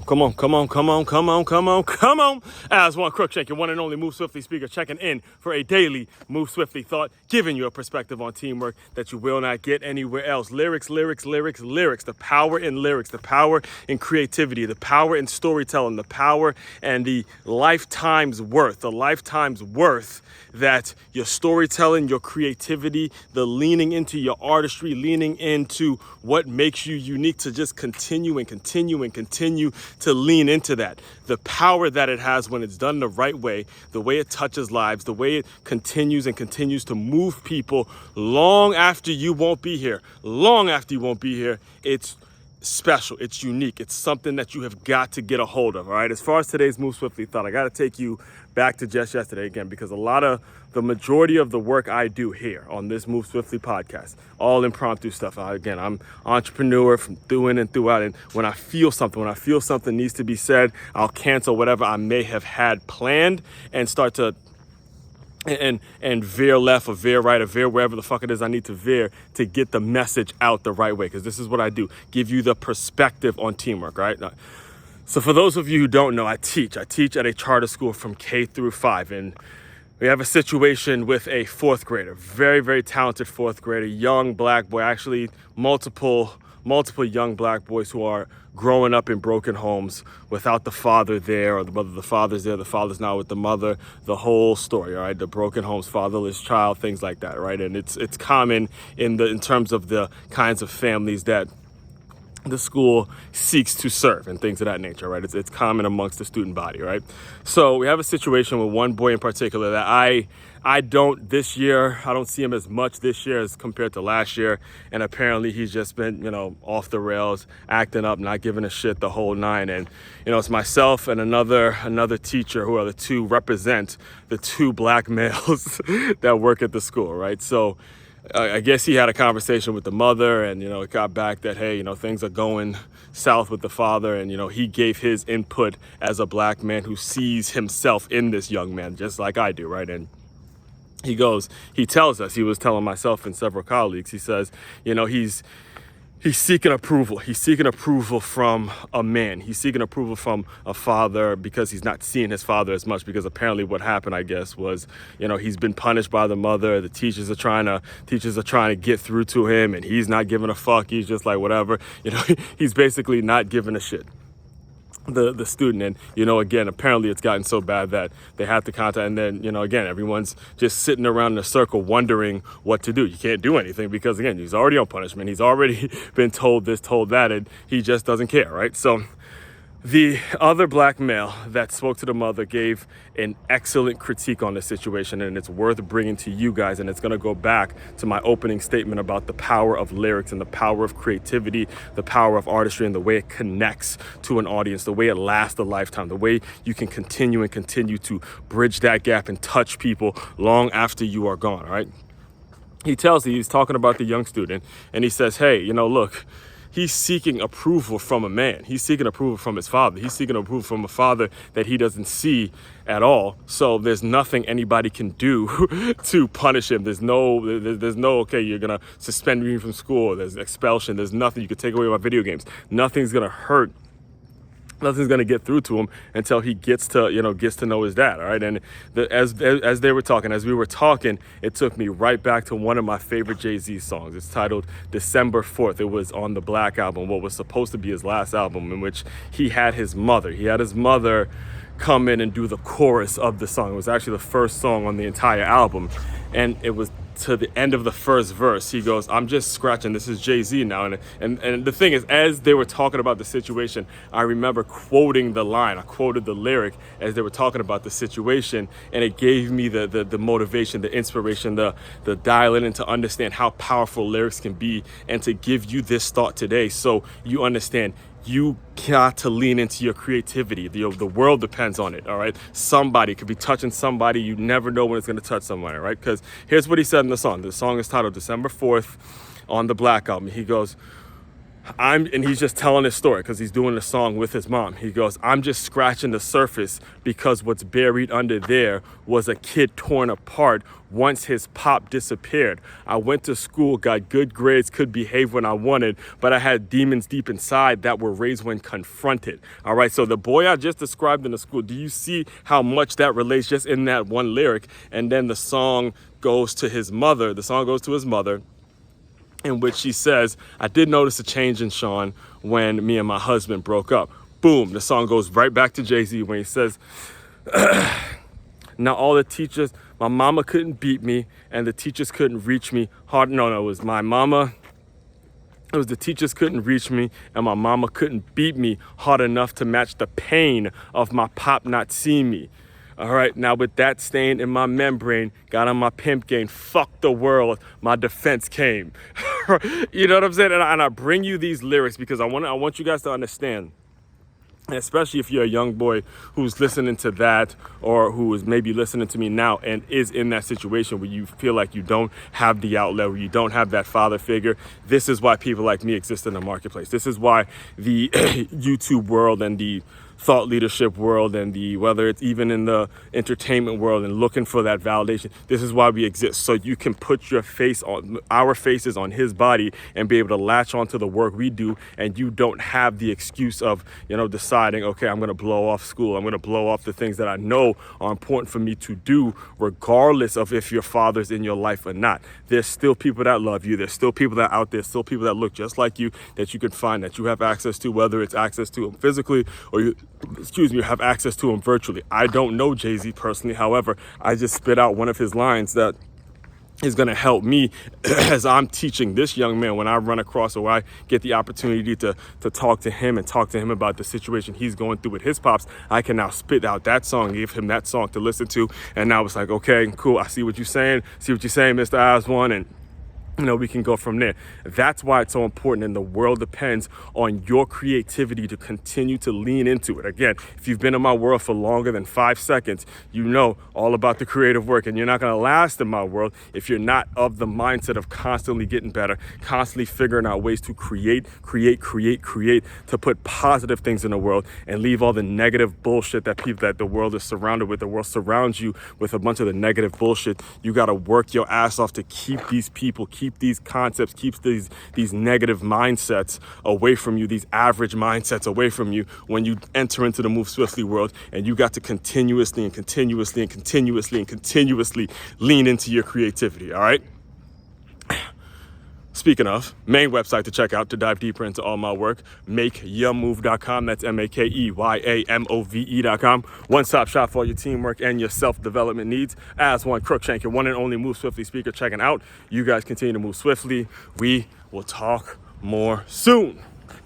Come on. Aswand, Cruickshank, your one and only Move Swiftly speaker, checking in for a daily Move Swiftly thought, giving you a perspective on teamwork that you will not get anywhere else. Lyrics. The power in lyrics, the power in creativity, the power in storytelling, the power and the lifetime's worth that your storytelling, your creativity, the leaning into your artistry, leaning into what makes you unique, to just continue to lean into that. The power that it has when it's done the right way, the way it touches lives, the way it continues to move people long after you won't be here. It's special, it's unique, it's something that you have got to get a hold of. All right, as far as today's Move Swiftly thought, I got to take you back to just yesterday again, because the majority of the work I do here on this Move Swiftly podcast, all impromptu stuff. Again, I'm entrepreneur from through in and throughout, and when I feel something needs to be said, I'll cancel whatever I may have had planned and start to and veer left or veer right or veer wherever the fuck it is I need to veer to get the message out the right way. Because this is what I do, give you the perspective on teamwork, right? So for those of you who don't know, I teach at a charter school from K through 5, and we have a situation with a fourth grader, very, very talented fourth grader, young black boy, actually multiple young black boys who are growing up in broken homes without the father there, or the mother, the father's there, the father's not with the mother, the whole story, all right? The broken homes, fatherless child, things like that, right? And it's common in terms of the kinds of families that the school seeks to serve and things of that nature, right? It's common amongst the student body, right? So we have a situation with one boy in particular that I don't see him as much this year as compared to last year. And apparently he's just been, off the rails, acting up, not giving a shit, the whole nine. And, it's myself and another teacher who are the two represent the two black males that work at the school, right? So I guess he had a conversation with the mother, and, it got back that, hey, things are going south with the father. And, he gave his input as a black man who sees himself in this young man, just like I do, right? And he tells us, he was telling myself and several colleagues, he says, he's seeking approval. He's seeking approval from a man. He's seeking approval from a father because he's not seeing his father as much, because apparently what happened, I guess, was, he's been punished by the mother. The teachers are trying to get through to him, and he's not giving a fuck. He's just like, whatever. He's basically not giving a shit. The student, and again, apparently it's gotten so bad that they have to contact, and then again, everyone's just sitting around in a circle wondering what to do. You can't do anything because, again, he's already on punishment, he's already been told this, told that, and he just doesn't care, right? So the other black male that spoke to the mother gave an excellent critique on the situation, and it's worth bringing to you guys. And it's going to go back to my opening statement about the power of lyrics and the power of creativity, the power of artistry, and the way it connects to an audience, the way it lasts a lifetime, the way you can continue to bridge that gap and touch people long after you are gone, all right? He's talking about the young student, and he says, hey, look, he's seeking approval from a man. He's seeking approval from his father. He's seeking approval from a father that he doesn't see at all. So there's nothing anybody can do to punish him. There's no, okay, you're going to suspend me from school. There's expulsion. There's nothing. You can take away my video games. Nothing's going to hurt. Nothing's going to get through to him until he gets to know his dad, all right? And as we were talking, it took me right back to one of my favorite Jay-Z songs. It's titled December 4th. It was on the Black Album, what was supposed to be his last album, in which he had his mother come in and do the chorus of the song. It was actually the first song on the entire album, and it was to the end of the first verse. He goes, I'm just scratching. This is Jay-Z now. And the thing is, as they were talking about the situation, I remember quoting the line. I quoted the lyric as they were talking about the situation, and it gave me the motivation, the inspiration, the dial in, and to understand how powerful lyrics can be, and to give you this thought today so you understand you got to lean into your creativity. The world depends on it, all right? Somebody could be touching somebody. You never know when it's going to touch somebody, right? Because here's what he said in the song. The song is titled December 4th on the Black Album. He goes, and he's just telling his story because he's doing the song with his mom. He goes, I'm just scratching the surface because what's buried under there was a kid torn apart once his pop disappeared. I went to school, got good grades, could behave when I wanted, but I had demons deep inside that were raised when confronted. All right, so the boy I just described in the school, do you see how much that relates just in that one lyric? And then the song goes to his mother. The song goes to his mother, in which she says, I did notice a change in Sean when me and my husband broke up. Boom, the song goes right back to Jay-Z when he says, now all the teachers, my mama couldn't beat me and the teachers couldn't reach me hard. No, it was my mama. It was the teachers couldn't reach me and my mama couldn't beat me hard enough to match the pain of my pop not seeing me. All right, now with that stain in my membrane, got on my pimp game, fuck the world, my defense came. You know what I'm saying? And I bring you these lyrics because I want you guys to understand, and especially if you're a young boy who's listening to that, or who is maybe listening to me now and is in that situation where you feel like you don't have the outlet, where you don't have that father figure. This is why people like me exist in the marketplace. This is why the YouTube world and the thought leadership world and whether it's even in the entertainment world and looking for that validation, this is why we exist, so you can put your face on our faces on his body and be able to latch onto the work we do, and you don't have the excuse of, you know, deciding, okay, I'm going to blow off school, I'm going to blow off the things that I know are important for me to do, regardless of if your father's in your life or not. There's still people that love you, there's still people that are out there, still people that look just like you, that you can find, that you have access to, whether it's access to them physically or you have access to him virtually. I don't know Jay-Z personally. However, I just spit out one of his lines that is going to help me as I'm teaching this young man when I run across, or I get the opportunity to talk to him and talk to him about the situation he's going through with his pops. I can now spit out that song, give him that song to listen to. And now it's like, okay, cool. I see what you're saying. Mr. Aswand. And you know, we can go from there. That's why it's so important, and the world depends on your creativity to continue to lean into it. Again, if you've been in my world for longer than 5 seconds, you know all about the creative work, and you're not going to last in my world if you're not of the mindset of constantly getting better, constantly figuring out ways to create, to put positive things in the world and leave all the negative bullshit that the world is surrounded with. The world surrounds you with a bunch of the negative bullshit. You got to work your ass off to keep these people, keep these concepts, keep these negative mindsets away from you, these average mindsets away from you when you enter into the Move Swiftly world, and you got to continuously lean into your creativity, all right? Speaking of, main website to check out to dive deeper into all my work, makeyourmove.com. That's makeyourmove.com. One-stop shop for all your teamwork and your self-development needs. Aswand, Cruickshank, your one and only Move Swiftly speaker, checking out. You guys continue to move swiftly. We will talk more soon.